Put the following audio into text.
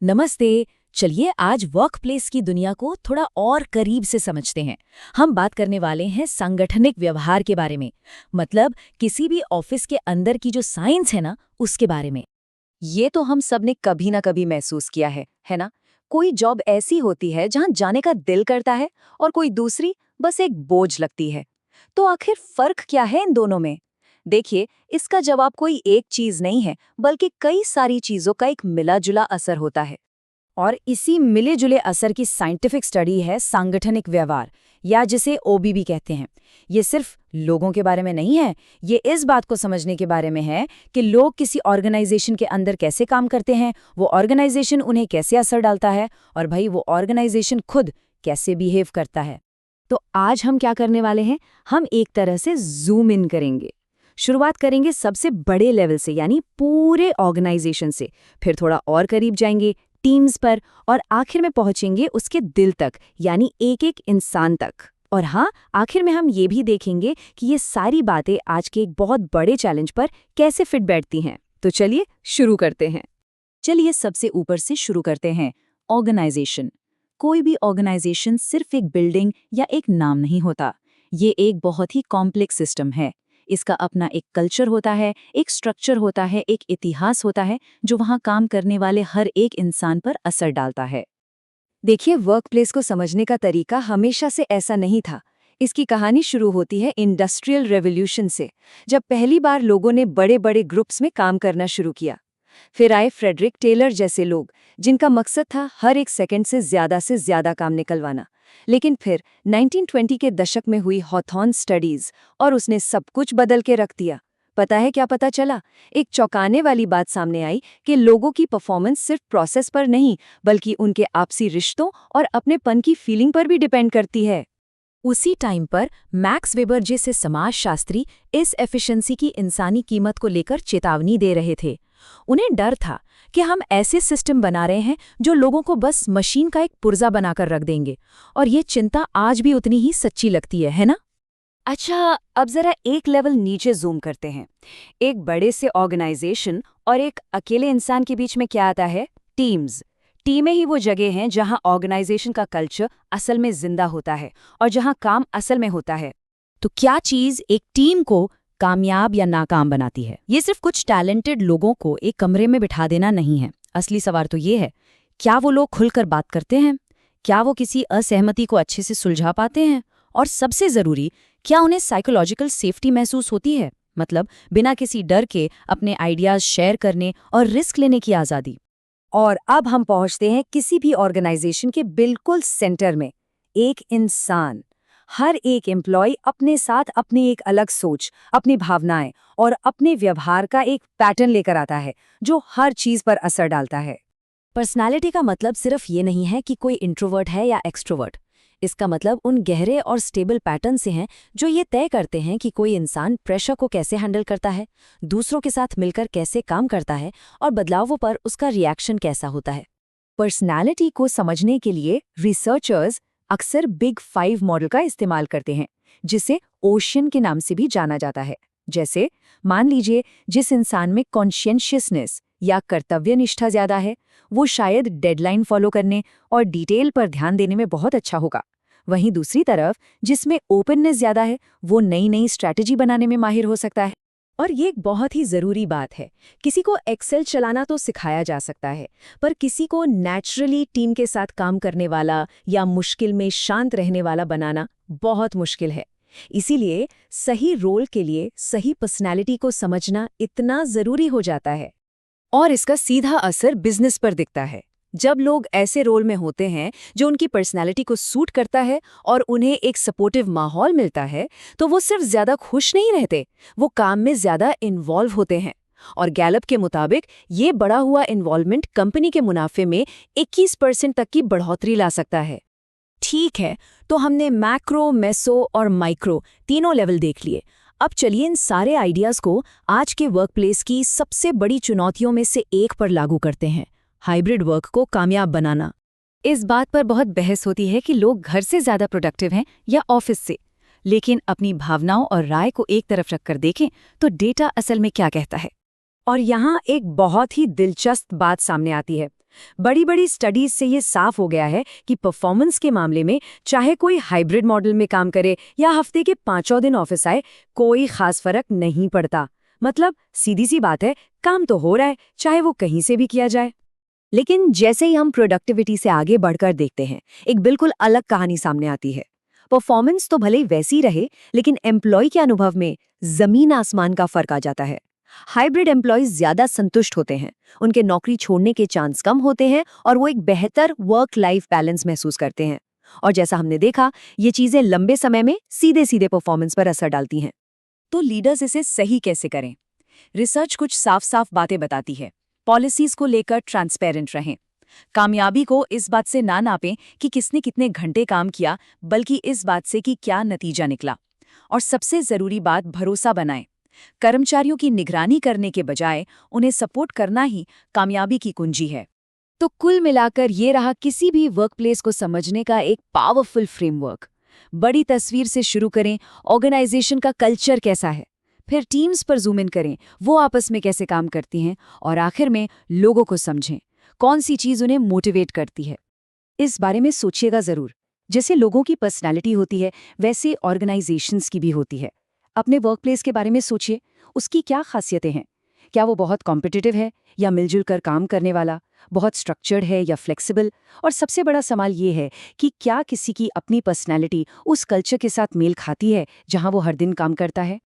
नमस्ते। चलिए आज वर्क प्लेस की दुनिया को थोड़ा और करीब से समझते हैं। हम बात करने वाले हैं सांगठनिक व्यवहार के बारे में। मतलब किसी भी ऑफिस के अंदर की जो साइंस है ना, उसके बारे में। ये तो हम सब ने कभी ना कभी महसूस किया है ना? कोई जॉब ऐसी होती है जहां जाने का दिल करता है और कोई दूसरी बस एक बोझ लगती है। तो आखिर फर्क क्या है इन दोनों में? देखिए, इसका जवाब कोई एक चीज नहीं है, बल्कि कई सारी चीजों का एक मिला-जुला असर होता है। और इसी मिले जुले असर की साइंटिफिक स्टडी है सांगठनिक व्यवहार, या जिसे ओबीबी कहते हैं। ये सिर्फ लोगों के बारे में नहीं है, ये इस बात को समझने के बारे में है कि लोग किसी ऑर्गेनाइजेशन के अंदर कैसे काम करते हैं, वो ऑर्गेनाइजेशन उन्हें कैसे असर डालता है, और भाई वो ऑर्गेनाइजेशन खुद कैसे बिहेव करता है। तो आज हम क्या करने वाले हैं, हम एक तरह से जूम इन करेंगे। शुरुआत करेंगे सबसे बड़े लेवल से, यानी पूरे ऑर्गेनाइजेशन से, फिर थोड़ा और करीब जाएंगे टीम्स पर, और आखिर में पहुंचेंगे उसके दिल तक, यानी एक एक इंसान तक। और हाँ, आखिर में हम ये भी देखेंगे कि ये सारी बातें आज के एक बहुत बड़े चैलेंज पर कैसे फिट बैठती हैं। तो चलिए शुरू करते हैं। चलिए सबसे ऊपर से शुरू करते हैं। ऑर्गेनाइजेशन। कोई भी ऑर्गेनाइजेशन सिर्फ एक बिल्डिंग या एक नाम नहीं होता। ये एक बहुत ही कॉम्प्लेक्स सिस्टम है। इसका अपना एक कल्चर होता है, एक स्ट्रक्चर होता है, एक इतिहास होता है, जो वहाँ काम करने वाले हर एक इंसान पर असर डालता है। देखिए, वर्कप्लेस को समझने का तरीका हमेशा से ऐसा नहीं था। इसकी कहानी शुरू होती है इंडस्ट्रियल रेवोल्यूशन से, जब पहली बार लोगों ने बड़े बड़े ग्रुप्स में काम करना शुरू किया। फिर आए फ्रेडरिक टेलर जैसे लोग, जिनका मकसद था हर एक सेकंड से ज्यादा काम निकलवाना। लेकिन फिर 1920 के दशक में हुई हॉथॉर्न स्टडीज, और उसने सब कुछ बदल के रख दिया। पता है क्या पता चला? एक चौंकाने वाली बात सामने आई कि लोगों की परफॉर्मेंस सिर्फ प्रोसेस पर नहीं, बल्कि उनके आपसी रिश्तों और अपनेपन की फीलिंग पर भी डिपेंड करती है। उसी टाइम पर मैक्स वेबर जैसे समाजशास्त्री इस एफिशिएंसी की इंसानी कीमत को लेकर चेतावनी दे रहे थे। उन्हें डर था कि हम ऐसे सिस्टम बना रहे हैं जो लोगों को बस मशीन का एक पुर्जा बनाकर रख देंगे, और ये चिंता आज भी उतनी ही सच्ची लगती है ना? अच्छा, अब जरा एक लेवल नीचे जूम करते हैं। एक बड़े से ऑर्गेनाइजेशन और एक अकेले इंसान के बीच में क्या आता है? टीम्स। टीमें ही वो जगह हैं जहां ऑर्गेनाइजेशन का कल्चर असल में जिंदा होता है और जहां काम असल में होता है। तो क्या चीज एक टीम को कामयाब या नाकाम बनाती है? ये सिर्फ कुछ टैलेंटेड लोगों को एक कमरे में बिठा देना नहीं है। असली सवाल तो ये है, क्या वो लोग खुलकर बात करते हैं? क्या वो किसी असहमति को अच्छे से सुलझा पाते हैं? और सबसे जरूरी, क्या उन्हें साइकोलॉजिकल सेफ्टी महसूस होती है? मतलब बिना किसी डर के अपने आइडियाज शेयर करने और रिस्क लेने की आज़ादी। और अब हम पहुंचते हैं किसी भी ऑर्गेनाइजेशन के बिल्कुल सेंटर में, एक इंसान। हर एक एम्प्लॉय अपने साथ अपनी एक अलग सोच, अपनी भावनाएं और अपने व्यवहार का एक पैटर्न लेकर आता है, जो हर चीज पर असर डालता है। पर्सनालिटी का मतलब सिर्फ ये नहीं है कि कोई इंट्रोवर्ट है या एक्सट्रोवर्ट। इसका मतलब उन गहरे और स्टेबल पैटर्न से हैं जो ये तय करते हैं कि कोई इंसान प्रेशर को कैसे हैंडल करता है, दूसरों के साथ मिलकर कैसे काम करता है, और बदलावों पर उसका रिएक्शन कैसा होता है। पर्सनालिटी को समझने के लिए रिसर्चर्स अक्सर बिग 5 मॉडल का इस्तेमाल करते हैं, जिसे ओशन के नाम से भी जाना जाता है। जैसे मान लीजिए, जिस इंसान में कॉन्शियसनेस या कर्तव्य निष्ठा ज्यादा है, वो शायद डेडलाइन फॉलो करने और डिटेल पर ध्यान देने में बहुत अच्छा होगा। वहीं दूसरी तरफ जिसमें ओपननेस ज्यादा है, वो नई नई स्ट्रैटेजी बनाने में माहिर हो सकता है। और ये एक बहुत ही ज़रूरी बात है। किसी को एक्सेल चलाना तो सिखाया जा सकता है, पर किसी को नेचुरली टीम के साथ काम करने वाला या मुश्किल में शांत रहने वाला बनाना बहुत मुश्किल है। इसीलिए सही रोल के लिए सही पर्सनैलिटी को समझना इतना ज़रूरी हो जाता है। और इसका सीधा असर बिजनेस पर दिखता है। जब लोग ऐसे रोल में होते हैं जो उनकी पर्सनैलिटी को सूट करता है और उन्हें एक सपोर्टिव माहौल मिलता है, तो वो सिर्फ ज्यादा खुश नहीं रहते, वो काम में ज्यादा इन्वॉल्व होते हैं। और गैलप के मुताबिक ये बढ़ा हुआ इन्वॉल्वमेंट कंपनी के मुनाफे में 21% तक की बढ़ोतरी ला सकता है। ठीक है, तो हमने मैक्रो, मेसो और माइक्रो तीनों लेवल देख लिए। अब चलिए इन सारे आइडियाज़ को आज के वर्कप्लेस की सबसे बड़ी चुनौतियों में से एक पर लागू करते हैं, हाइब्रिड वर्क को कामयाब बनाना। इस बात पर बहुत बहस होती है कि लोग घर से ज्यादा प्रोडक्टिव हैं या ऑफिस से। लेकिन अपनी भावनाओं और राय को एक तरफ रखकर देखें तो डेटा असल में क्या कहता है। और यहाँ एक बहुत ही दिलचस्प बात सामने आती है। बड़ी बड़ी स्टडीज से ये साफ हो गया है कि परफॉर्मेंस के मामले में चाहे कोई हाइब्रिड मॉडल में काम करे या हफ्ते के 5 दिन ऑफिस आए, कोई खास फर्क नहीं पड़ता। मतलब सीधी सी बात है, काम तो हो रहा है, चाहे वो कहीं से भी किया जाए। लेकिन जैसे ही हम प्रोडक्टिविटी से आगे बढ़कर देखते हैं, एक बिल्कुल अलग कहानी सामने आती है। परफॉर्मेंस तो भले ही वैसी रहे, लेकिन एम्प्लॉय के अनुभव में जमीन आसमान का फर्क आ जाता है। हाइब्रिड एम्प्लॉयज ज्यादा संतुष्ट होते हैं, उनके नौकरी छोड़ने के चांस कम होते हैं और वो एक बेहतर वर्क लाइफ बैलेंस महसूस करते हैं। और जैसा हमने देखा, ये चीजें लंबे समय में सीधे सीधे परफॉर्मेंस पर असर डालती हैं। तो लीडर्स इसे सही कैसे करें? रिसर्च कुछ साफ साफ बातें बताती है। पॉलिसीज को लेकर ट्रांसपेरेंट रहें। कामयाबी को इस बात से ना नापें कि किसने कितने घंटे काम किया, बल्कि इस बात से कि क्या नतीजा निकला। और सबसे जरूरी बात, भरोसा बनाएं। कर्मचारियों की निगरानी करने के बजाय उन्हें सपोर्ट करना ही कामयाबी की कुंजी है। तो कुल मिलाकर ये रहा किसी भी वर्कप्लेस को समझने का एक पावरफुल फ्रेमवर्क। बड़ी तस्वीर से शुरू करें, ऑर्गेनाइजेशन का कल्चर कैसा है, फिर टीम्स पर जूम इन करें, वो आपस में कैसे काम करती हैं, और आखिर में लोगों को समझें, कौन सी चीज़ उन्हें मोटिवेट करती है। इस बारे में सोचिएगा ज़रूर। जैसे लोगों की पर्सनैलिटी होती है, वैसे ऑर्गेनाइजेशंस की भी होती है। अपने वर्कप्लेस के बारे में सोचिए, उसकी क्या खासियतें हैं? क्या वो बहुत कॉम्पिटिटिव है या मिलजुल कर काम करने वाला, बहुत स्ट्रक्चर्ड है या फ्लेक्सिबल? और सबसे बड़ा सवाल ये है कि क्या किसी की अपनी पर्सनैलिटी उस कल्चर के साथ मेल खाती है जहां वो हर दिन काम करता है?